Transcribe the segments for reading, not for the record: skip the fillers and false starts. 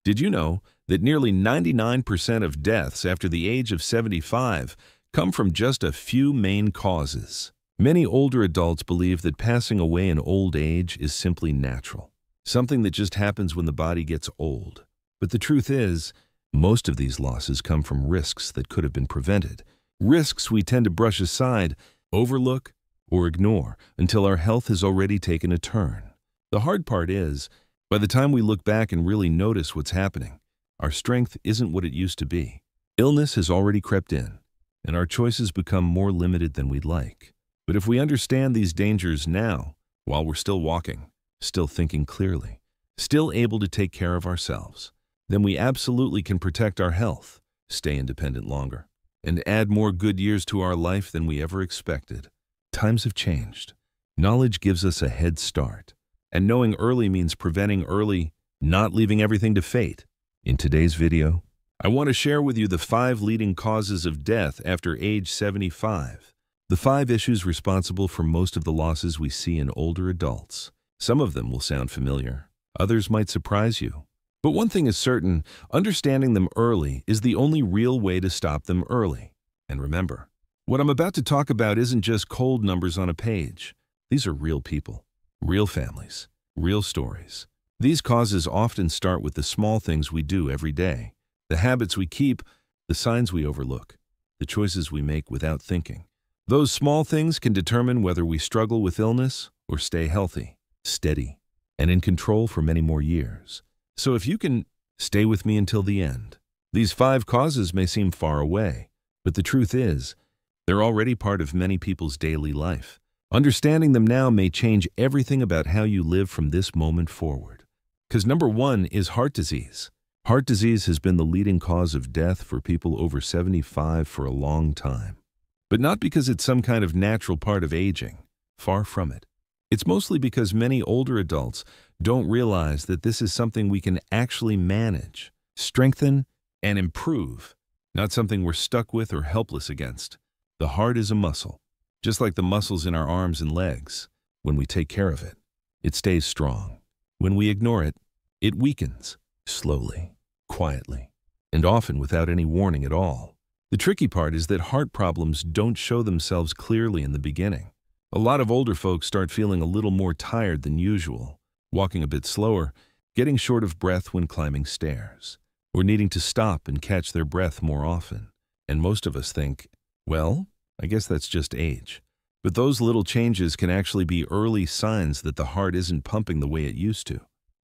Did you know that nearly 99% of deaths after the age of 75 come from just a few main causes? Many older adults believe that passing away in old age is simply natural, something that just happens when the body gets old. But the truth is, most of these losses come from risks that could have been prevented. Risks we tend to brush aside, overlook, or ignore until our health has already taken a turn. The hard part is, by the time we look back and really notice what's happening, our strength isn't what it used to be. Illness has already crept in, and our choices become more limited than we'd like. But if we understand these dangers now, while we're still walking, still thinking clearly, still able to take care of ourselves, then we absolutely can protect our health, stay independent longer, and add more good years to our life than we ever expected. Times have changed. Knowledge gives us a head start. And knowing early means preventing early, not leaving everything to fate. In today's video, I want to share with you the 5 leading causes of death after age 75. The 5 issues responsible for most of the losses we see in older adults. Some of them will sound familiar. Others might surprise you. But one thing is certain, understanding them early is the only real way to stop them early. And remember, what I'm about to talk about isn't just cold numbers on a page. These are real people. Real families, real stories. These causes often start with the small things we do every day, the habits we keep, the signs we overlook, the choices we make without thinking. Those small things can determine whether we struggle with illness or stay healthy, steady, and in control for many more years. So if you can stay with me until the end. These 5 causes may seem far away, but the truth is, they're already part of many people's daily life. Understanding them now may change everything about how you live from this moment forward. Because number 1 is heart disease. Heart disease has been the leading cause of death for people over 75 for a long time. But not because it's some kind of natural part of aging. Far from it. It's mostly because many older adults don't realize that this is something we can actually manage, strengthen, and improve, not something we're stuck with or helpless against. The heart is a muscle. Just like the muscles in our arms and legs, when we take care of it, it stays strong. When we ignore it, it weakens, slowly, quietly, and often without any warning at all. The tricky part is that heart problems don't show themselves clearly in the beginning. A lot of older folks start feeling a little more tired than usual, walking a bit slower, getting short of breath when climbing stairs, or needing to stop and catch their breath more often. And most of us think, well, I guess that's just age. But those little changes can actually be early signs that the heart isn't pumping the way it used to.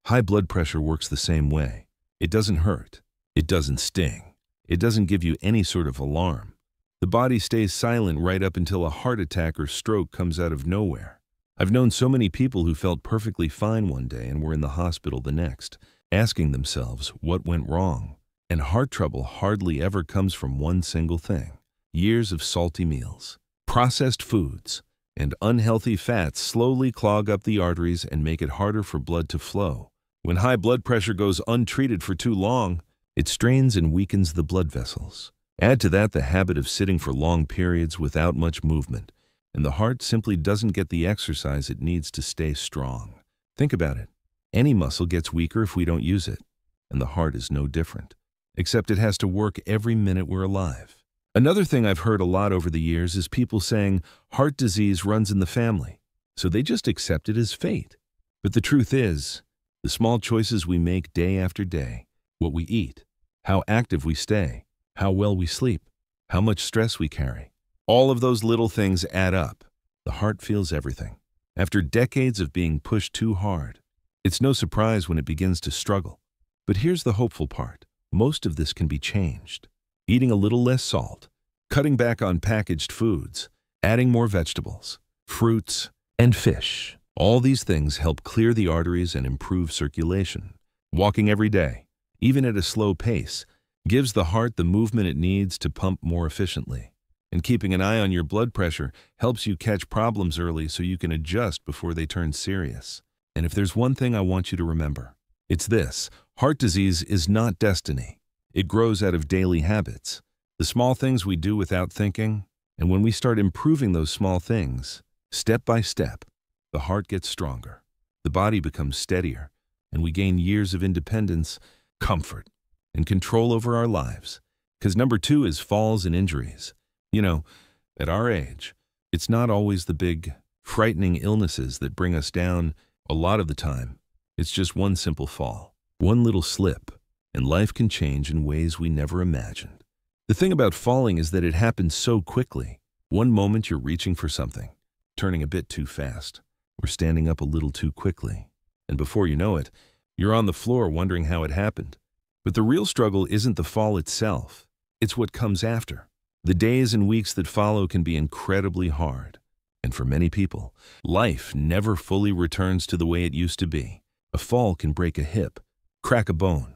High blood pressure works the same way. It doesn't hurt. It doesn't sting. It doesn't give you any sort of alarm. The body stays silent right up until a heart attack or stroke comes out of nowhere. I've known so many people who felt perfectly fine one day and were in the hospital the next, asking themselves what went wrong. And heart trouble hardly ever comes from one single thing. Years of salty meals, processed foods, and unhealthy fats slowly clog up the arteries and make it harder for blood to flow. When high blood pressure goes untreated for too long, it strains and weakens the blood vessels. Add to that the habit of sitting for long periods without much movement, and the heart simply doesn't get the exercise it needs to stay strong. Think about it. Any muscle gets weaker if we don't use it, and the heart is no different, except it has to work every minute we're alive. Another thing I've heard a lot over the years is people saying heart disease runs in the family, so they just accept it as fate. But the truth is, the small choices we make day after day, what we eat, how active we stay, how well we sleep, how much stress we carry, all of those little things add up. The heart feels everything. After decades of being pushed too hard, it's no surprise when it begins to struggle. But here's the hopeful part. Most of this can be changed. Eating a little less salt, cutting back on packaged foods, adding more vegetables, fruits, and fish. All these things help clear the arteries and improve circulation. Walking every day, even at a slow pace, gives the heart the movement it needs to pump more efficiently. And keeping an eye on your blood pressure helps you catch problems early so you can adjust before they turn serious. And if there's one thing I want you to remember, it's this: heart disease is not destiny. It grows out of daily habits, the small things we do without thinking, and when we start improving those small things, step by step, the heart gets stronger, the body becomes steadier, and we gain years of independence comfort, and control over our lives. Because number two is falls and injuries. You know, at our age, it's not always the big, frightening illnesses that bring us down. A lot of the time, it's just one simple fall, one little slip, and life can change in ways we never imagined. The thing about falling is that it happens so quickly. One moment you're reaching for something, turning a bit too fast, or standing up a little too quickly. And before you know it, you're on the floor wondering how it happened. But the real struggle isn't the fall itself. It's what comes after. The days and weeks that follow can be incredibly hard. And for many people, life never fully returns to the way it used to be. A fall can break a hip, crack a bone,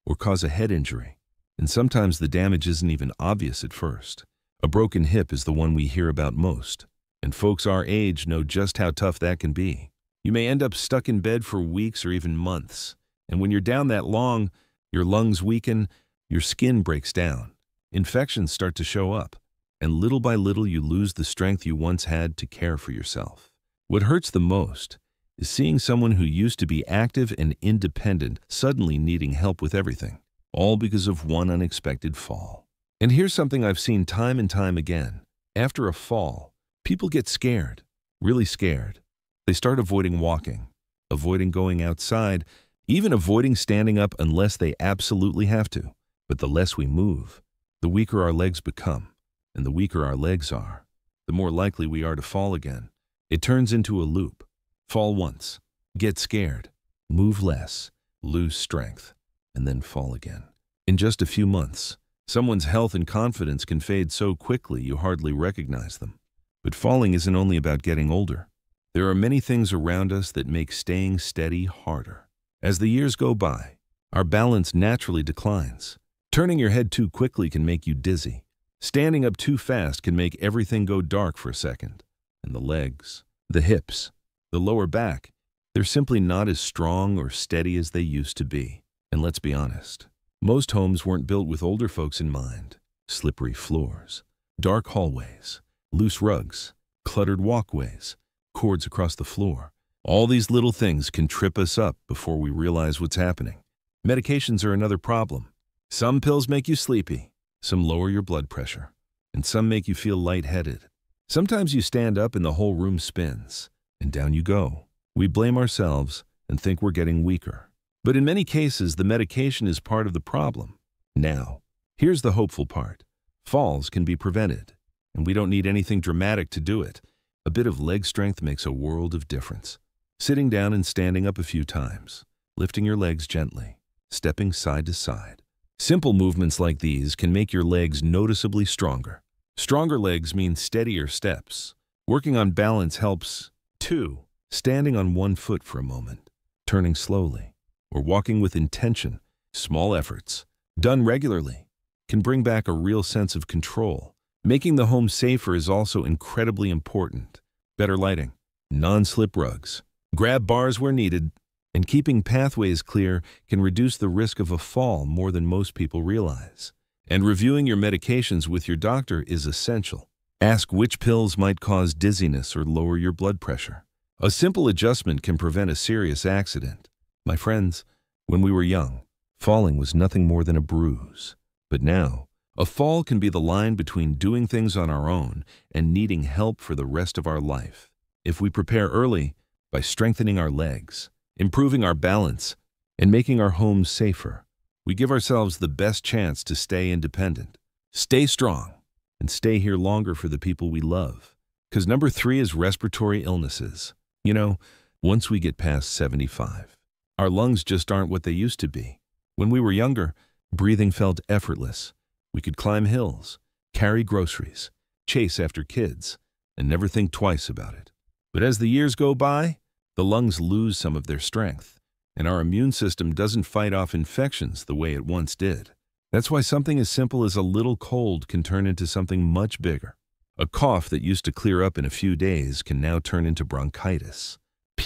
or cause a head injury. And sometimes the damage isn't even obvious at first. A broken hip is the one we hear about most. And folks our age know just how tough that can be. You may end up stuck in bed for weeks or even months. And when you're down that long, your lungs weaken, your skin breaks down. Infections start to show up, and little by little you lose the strength you once had to care for yourself. What hurts the most is seeing someone who used to be active and independent suddenly needing help with everything, all because of one unexpected fall. And here's something I've seen time and time again. After a fall, people get scared, really scared. They start avoiding walking, avoiding going outside, even avoiding standing up unless they absolutely have to. But the less we move, the weaker our legs become, and the weaker our legs are, the more likely we are to fall again. It turns into a loop. Fall once, get scared, move less, lose strength, and then fall again. In just a few months, someone's health and confidence can fade so quickly you hardly recognize them. But falling isn't only about getting older. There are many things around us that make staying steady harder. As the years go by, our balance naturally declines. Turning your head too quickly can make you dizzy. Standing up too fast can make everything go dark for a second. And the legs, the hips, the lower back, they're simply not as strong or steady as they used to be. And let's be honest, most homes weren't built with older folks in mind. Slippery floors, dark hallways, loose rugs, cluttered walkways, cords across the floor. All these little things can trip us up before we realize what's happening. Medications are another problem. Some pills make you sleepy, some lower your blood pressure, and some make you feel lightheaded. Sometimes you stand up and the whole room spins, and down you go. We blame ourselves and think we're getting weaker. But in many cases, the medication is part of the problem. Now, here's the hopeful part. Falls can be prevented, and we don't need anything dramatic to do it. A bit of leg strength makes a world of difference. Sitting down and standing up a few times, lifting your legs gently, stepping side to side. Simple movements like these can make your legs noticeably stronger. Stronger legs mean steadier steps. Working on balance helps, too. Standing on one foot for a moment, turning slowly, or walking with intention, small efforts, done regularly, can bring back a real sense of control. Making the home safer is also incredibly important. Better lighting, non-slip rugs, grab bars where needed, and keeping pathways clear can reduce the risk of a fall more than most people realize. And reviewing your medications with your doctor is essential. Ask which pills might cause dizziness or lower your blood pressure. A simple adjustment can prevent a serious accident. My friends, when we were young, falling was nothing more than a bruise. But now, a fall can be the line between doing things on our own and needing help for the rest of our life. If we prepare early by strengthening our legs, improving our balance, and making our homes safer, we give ourselves the best chance to stay independent, stay strong, and stay here longer for the people we love. Because number 3 is respiratory illnesses. You know, once we get past 75, our lungs just aren't what they used to be. When we were younger, breathing felt effortless. We could climb hills, carry groceries, chase after kids, and never think twice about it. But as the years go by, the lungs lose some of their strength, and our immune system doesn't fight off infections the way it once did. That's why something as simple as a little cold can turn into something much bigger. A cough that used to clear up in a few days can now turn into bronchitis,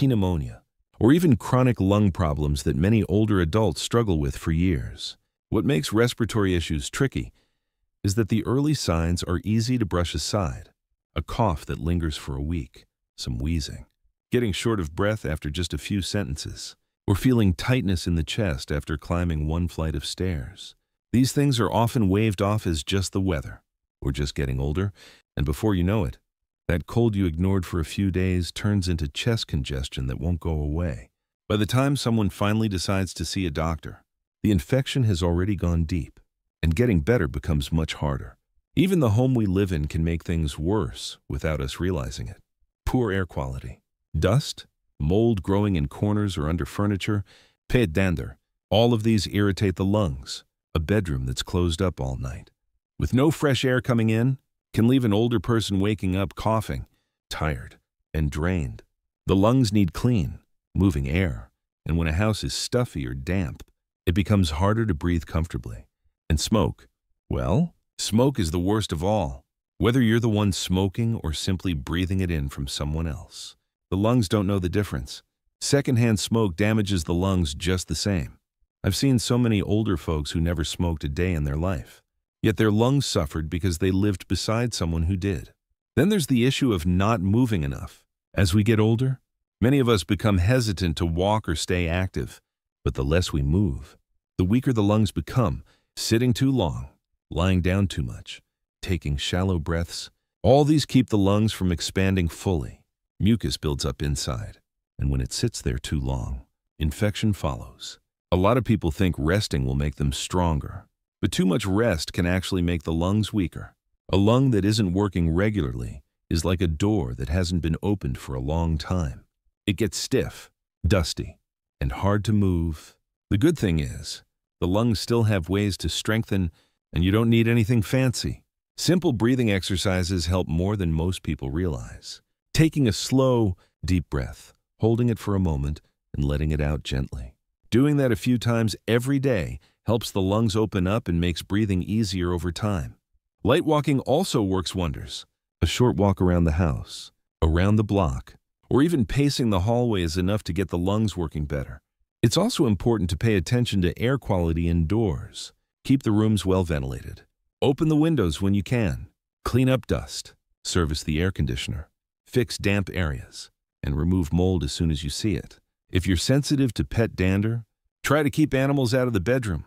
pneumonia, or even chronic lung problems that many older adults struggle with for years. What makes respiratory issues tricky is that the early signs are easy to brush aside. A cough that lingers for a week, some wheezing, getting short of breath after just a few sentences. or feeling tightness in the chest after climbing one flight of stairs. These things are often waved off as just the weather, or just getting older, and before you know it, that cold you ignored for a few days turns into chest congestion that won't go away. By the time someone finally decides to see a doctor, the infection has already gone deep, and getting better becomes much harder. Even the home we live in can make things worse without us realizing it. Poor air quality, dust, mold growing in corners or under furniture, pet dander, all of these irritate the lungs. A bedroom that's closed up all night, with no fresh air coming in, can leave an older person waking up coughing, tired, and drained. The lungs need clean, moving air, and when a house is stuffy or damp, it becomes harder to breathe comfortably. And smoke, well, smoke is the worst of all, whether you're the one smoking or simply breathing it in from someone else. The lungs don't know the difference. Secondhand smoke damages the lungs just the same. I've seen so many older folks who never smoked a day in their life, yet their lungs suffered because they lived beside someone who did. Then there's the issue of not moving enough. As we get older, many of us become hesitant to walk or stay active, but the less we move, the weaker the lungs become. Sitting too long, lying down too much, taking shallow breaths, all these keep the lungs from expanding fully. Mucus builds up inside, and when it sits there too long, infection follows. A lot of people think resting will make them stronger, but too much rest can actually make the lungs weaker. A lung that isn't working regularly is like a door that hasn't been opened for a long time. It gets stiff, dusty, and hard to move. The good thing is, the lungs still have ways to strengthen, and you don't need anything fancy. Simple breathing exercises help more than most people realize. Taking a slow, deep breath, holding it for a moment, and letting it out gently. Doing that a few times every day helps the lungs open up and makes breathing easier over time. Light walking also works wonders. A short walk around the house, around the block, or even pacing the hallway is enough to get the lungs working better. It's also important to pay attention to air quality indoors. Keep the rooms well ventilated. Open the windows when you can. Clean up dust. Service the air conditioner. Fix damp areas. And remove mold as soon as you see it. If you're sensitive to pet dander, try to keep animals out of the bedroom.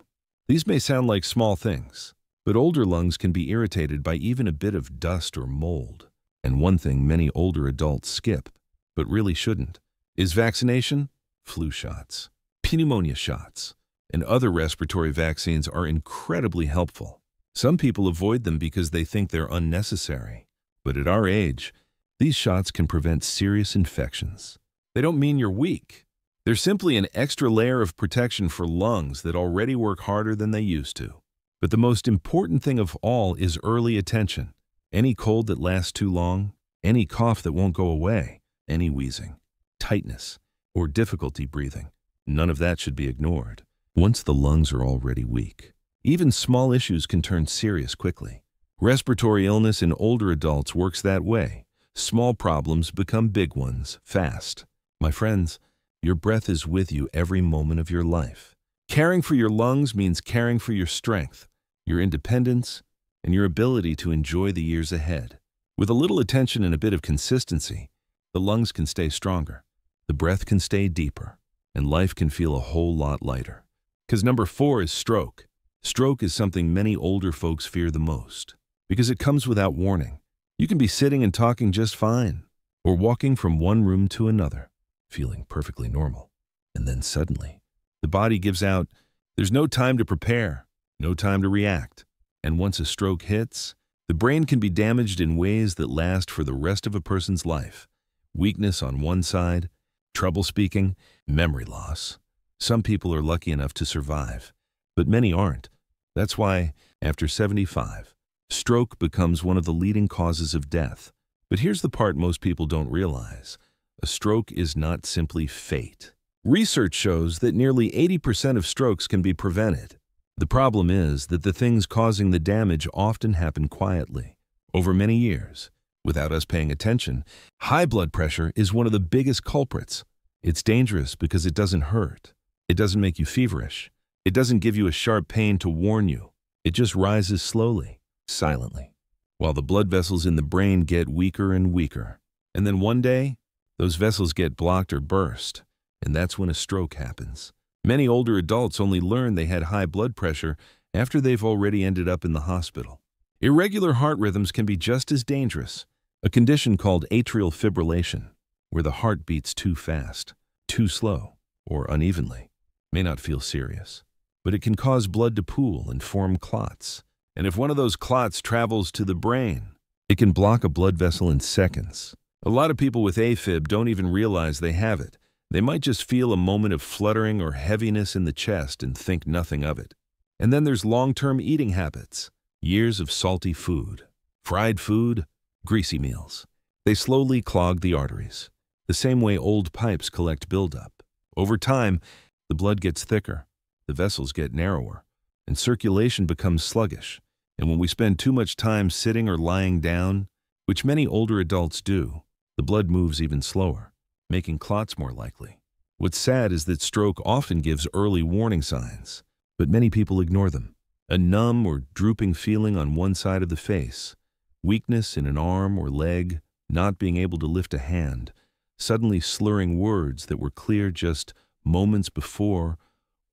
These may sound like small things, but older lungs can be irritated by even a bit of dust or mold. And one thing many older adults skip, but really shouldn't, is vaccination. Flu shots, pneumonia shots, and other respiratory vaccines are incredibly helpful. Some people avoid them because they think they're unnecessary. But at our age, these shots can prevent serious infections. They don't mean you're weak. They're simply an extra layer of protection for lungs that already work harder than they used to. But the most important thing of all is early attention. Any cold that lasts too long, any cough that won't go away, any wheezing, tightness, or difficulty breathing, none of that should be ignored. Once the lungs are already weak, even small issues can turn serious quickly. Respiratory illness in older adults works that way. Small problems become big ones fast. My friends, your breath is with you every moment of your life. Caring for your lungs means caring for your strength, your independence, and your ability to enjoy the years ahead. With a little attention and a bit of consistency, the lungs can stay stronger, the breath can stay deeper, and life can feel a whole lot lighter. Because number 4 is stroke. Stroke is something many older folks fear the most, because it comes without warning. You can be sitting and talking just fine, or walking from one room to another, feeling perfectly normal. And then suddenly, the body gives out, there's no time to prepare, no time to react. And once a stroke hits, the brain can be damaged in ways that last for the rest of a person's life. Weakness on one side, trouble speaking, memory loss. Some people are lucky enough to survive, but many aren't. That's why, after 75, stroke becomes one of the leading causes of death. But here's the part most people don't realize. A stroke is not simply fate. Research shows that nearly 80% of strokes can be prevented. The problem is that the things causing the damage often happen quietly, over many years, without us paying attention. High blood pressure is one of the biggest culprits. It's dangerous because it doesn't hurt. It doesn't make you feverish. It doesn't give you a sharp pain to warn you. It just rises slowly, silently, while the blood vessels in the brain get weaker and weaker. And then one day, those vessels get blocked or burst, and that's when a stroke happens. Many older adults only learn they had high blood pressure after they've already ended up in the hospital. Irregular heart rhythms can be just as dangerous, a condition called atrial fibrillation, where the heart beats too fast, too slow, or unevenly. May not feel serious, but it can cause blood to pool and form clots. And if one of those clots travels to the brain, it can block a blood vessel in seconds. A lot of people with AFib don't even realize they have it. They might just feel a moment of fluttering or heaviness in the chest and think nothing of it. And then there's long-term eating habits. Years of salty food, fried food, greasy meals. They slowly clog the arteries, the same way old pipes collect buildup. Over time, the blood gets thicker, the vessels get narrower, and circulation becomes sluggish. And when we spend too much time sitting or lying down, which many older adults do, the blood moves even slower, making clots more likely. What's sad is that stroke often gives early warning signs, but many people ignore them. A numb or drooping feeling on one side of the face, weakness in an arm or leg, not being able to lift a hand, suddenly slurring words that were clear just moments before,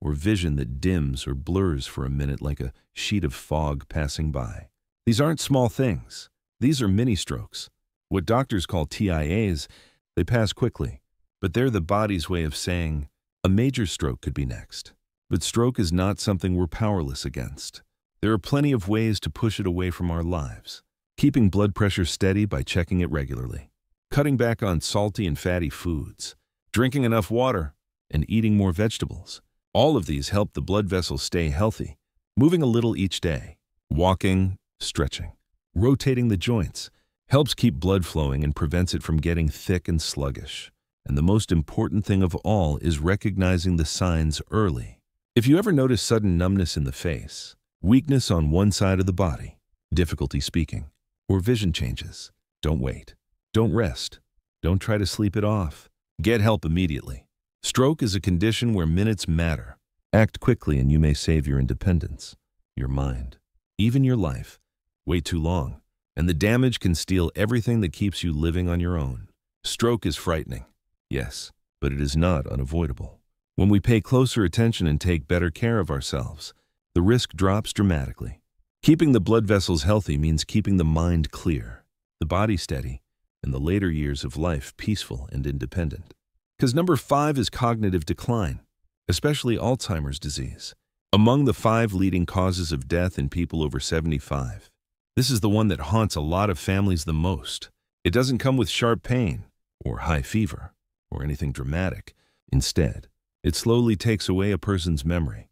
or vision that dims or blurs for a minute like a sheet of fog passing by. These aren't small things. These are mini strokes. What doctors call TIAs, they pass quickly, but they're the body's way of saying a major stroke could be next. But stroke is not something we're powerless against. There are plenty of ways to push it away from our lives. Keeping blood pressure steady by checking it regularly, cutting back on salty and fatty foods, drinking enough water, and eating more vegetables. All of these help the blood vessels stay healthy. Moving a little each day, walking, stretching, rotating the joints, helps keep blood flowing and prevents it from getting thick and sluggish. And the most important thing of all is recognizing the signs early. If you ever notice sudden numbness in the face, weakness on one side of the body, difficulty speaking, or vision changes, don't wait. Don't rest. Don't try to sleep it off. Get help immediately. Stroke is a condition where minutes matter. Act quickly and you may save your independence, your mind, even your life. Wait too long, and the damage can steal everything that keeps you living on your own. Stroke is frightening, yes, but it is not unavoidable. When we pay closer attention and take better care of ourselves, the risk drops dramatically. Keeping the blood vessels healthy means keeping the mind clear, the body steady, and the later years of life peaceful and independent. Because number 5 is cognitive decline, especially Alzheimer's disease. Among the 5 leading causes of death in people over 75, this is the one that haunts a lot of families the most. It doesn't come with sharp pain, or high fever, or anything dramatic. Instead, it slowly takes away a person's memory,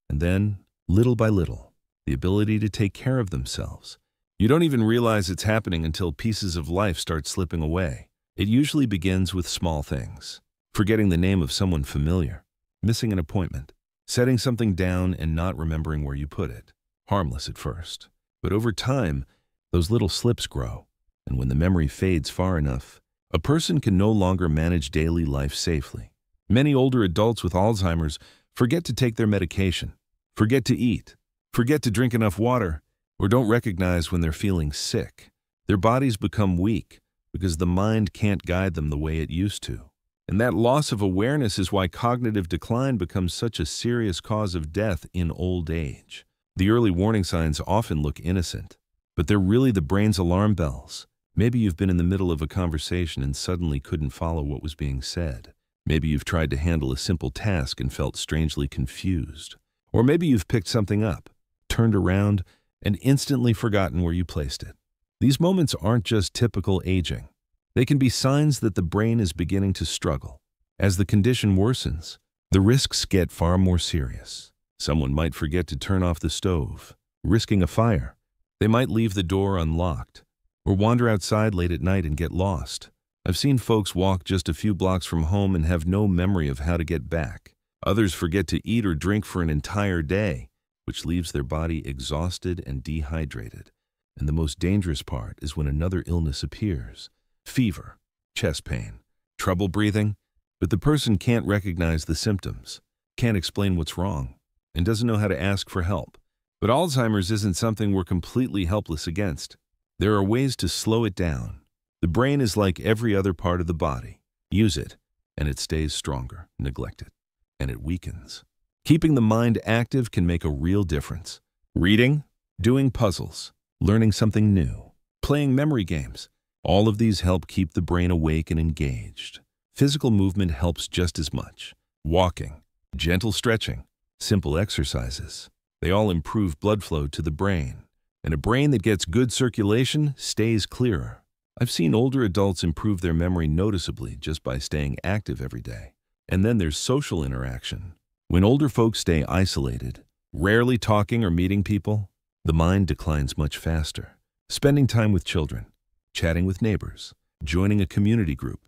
and then, little by little, the ability to take care of themselves. You don't even realize it's happening until pieces of life start slipping away. It usually begins with small things. Forgetting the name of someone familiar, missing an appointment, setting something down and not remembering where you put it. Harmless at first, but over time, those little slips grow, and when the memory fades far enough, a person can no longer manage daily life safely. Many older adults with Alzheimer's forget to take their medication, forget to eat, forget to drink enough water, or don't recognize when they're feeling sick. Their bodies become weak because the mind can't guide them the way it used to. And that loss of awareness is why cognitive decline becomes such a serious cause of death in old age. The early warning signs often look innocent, but they're really the brain's alarm bells. Maybe you've been in the middle of a conversation and suddenly couldn't follow what was being said. Maybe you've tried to handle a simple task and felt strangely confused. Or maybe you've picked something up, turned around, and instantly forgotten where you placed it. These moments aren't just typical aging. They can be signs that the brain is beginning to struggle. As the condition worsens, the risks get far more serious. Someone might forget to turn off the stove, risking a fire. They might leave the door unlocked, or wander outside late at night and get lost. I've seen folks walk just a few blocks from home and have no memory of how to get back. Others forget to eat or drink for an entire day, which leaves their body exhausted and dehydrated. And the most dangerous part is when another illness appears. Fever, chest pain, trouble breathing, but the person can't recognize the symptoms, can't explain what's wrong, and doesn't know how to ask for help. But Alzheimer's isn't something we're completely helpless against. There are ways to slow it down. The brain is like every other part of the body. Use it, and it stays stronger. Neglect it, and it weakens. Keeping the mind active can make a real difference. Reading, doing puzzles, learning something new, playing memory games. All of these help keep the brain awake and engaged. Physical movement helps just as much. Walking, gentle stretching, simple exercises. They all improve blood flow to the brain. And a brain that gets good circulation stays clearer. I've seen older adults improve their memory noticeably just by staying active every day. And then there's social interaction. When older folks stay isolated, rarely talking or meeting people, the mind declines much faster. Spending time with children, chatting with neighbors, joining a community group,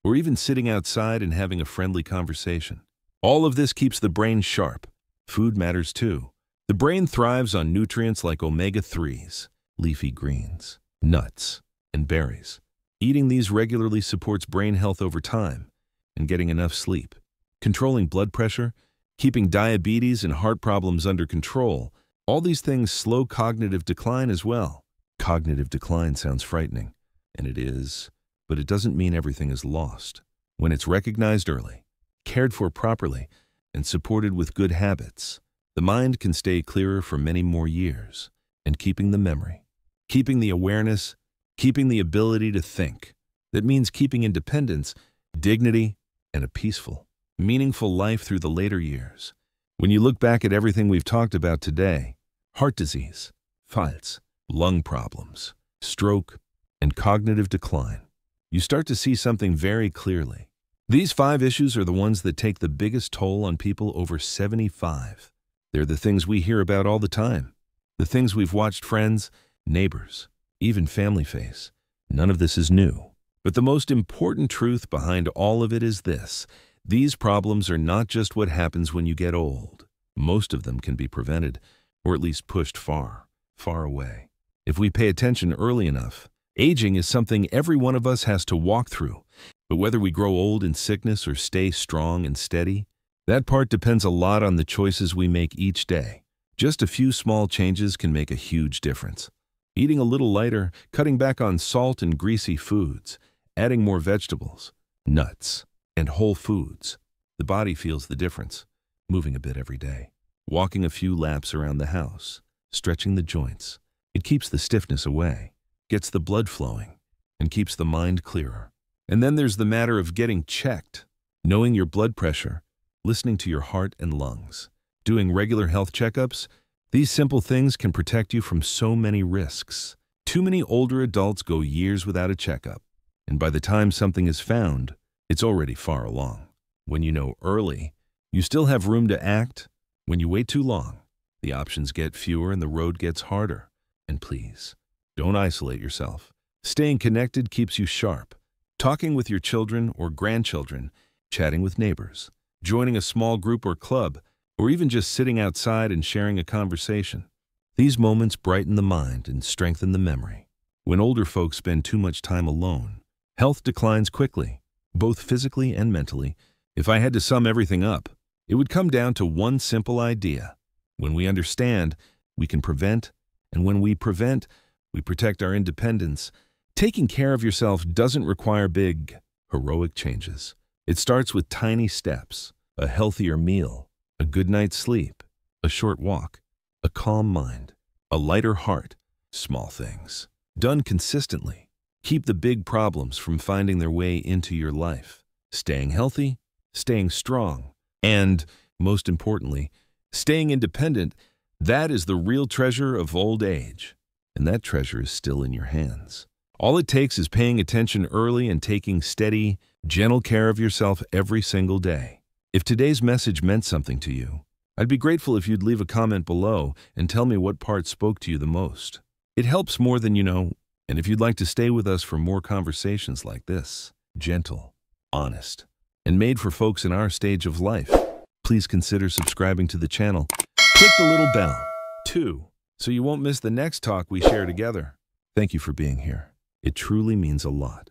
or even sitting outside and having a friendly conversation. All of this keeps the brain sharp. Food matters too. The brain thrives on nutrients like omega-3s, leafy greens, nuts, and berries. Eating these regularly supports brain health over time, and getting enough sleep. Controlling blood pressure, keeping diabetes and heart problems under control, all these things slow cognitive decline as well. Cognitive decline sounds frightening, and it is, but it doesn't mean everything is lost. When it's recognized early, cared for properly, and supported with good habits, the mind can stay clearer for many more years. And keeping the memory, keeping the awareness, keeping the ability to think. That means keeping independence, dignity, and a peaceful, meaningful life through the later years. When you look back at everything we've talked about today, heart disease, fights, lung problems, stroke, and cognitive decline, you start to see something very clearly. These 5 issues are the ones that take the biggest toll on people over 75. They're the things we hear about all the time. The things we've watched friends, neighbors, even family face. None of this is new. But the most important truth behind all of it is this: these problems are not just what happens when you get old. Most of them can be prevented, or at least pushed far, far away. If we pay attention early enough, aging is something every one of us has to walk through. But whether we grow old in sickness or stay strong and steady, that part depends a lot on the choices we make each day. Just a few small changes can make a huge difference. Eating a little lighter, cutting back on salt and greasy foods, adding more vegetables, nuts, and whole foods. The body feels the difference. Moving a bit every day. Walking a few laps around the house. Stretching the joints. It keeps the stiffness away, gets the blood flowing, and keeps the mind clearer. And then there's the matter of getting checked. Knowing your blood pressure, listening to your heart and lungs, doing regular health checkups. These simple things can protect you from so many risks. Too many older adults go years without a checkup, and by the time something is found, it's already far along. When you know early, you still have room to act. When you wait too long, the options get fewer and the road gets harder. And please, don't isolate yourself. Staying connected keeps you sharp. Talking with your children or grandchildren, chatting with neighbors, joining a small group or club, or even just sitting outside and sharing a conversation. These moments brighten the mind and strengthen the memory. When older folks spend too much time alone, health declines quickly, both physically and mentally. If I had to sum everything up, it would come down to one simple idea. When we understand, we can prevent, and when we prevent, we protect our independence. Taking care of yourself doesn't require big, heroic changes. It starts with tiny steps: a healthier meal, a good night's sleep, a short walk, a calm mind, a lighter heart. Small things, done consistently, keep the big problems from finding their way into your life. Staying healthy, staying strong, and, most importantly, staying independent, that is the real treasure of old age. And that treasure is still in your hands. All it takes is paying attention early and taking steady, gentle care of yourself every single day. If today's message meant something to you, I'd be grateful if you'd leave a comment below and tell me what part spoke to you the most. It helps more than you know, and if you'd like to stay with us for more conversations like this, gentle, honest, and made for folks in our stage of life, please consider subscribing to the channel. Click the little bell, too, so you won't miss the next talk we share together. Thank you for being here. It truly means a lot.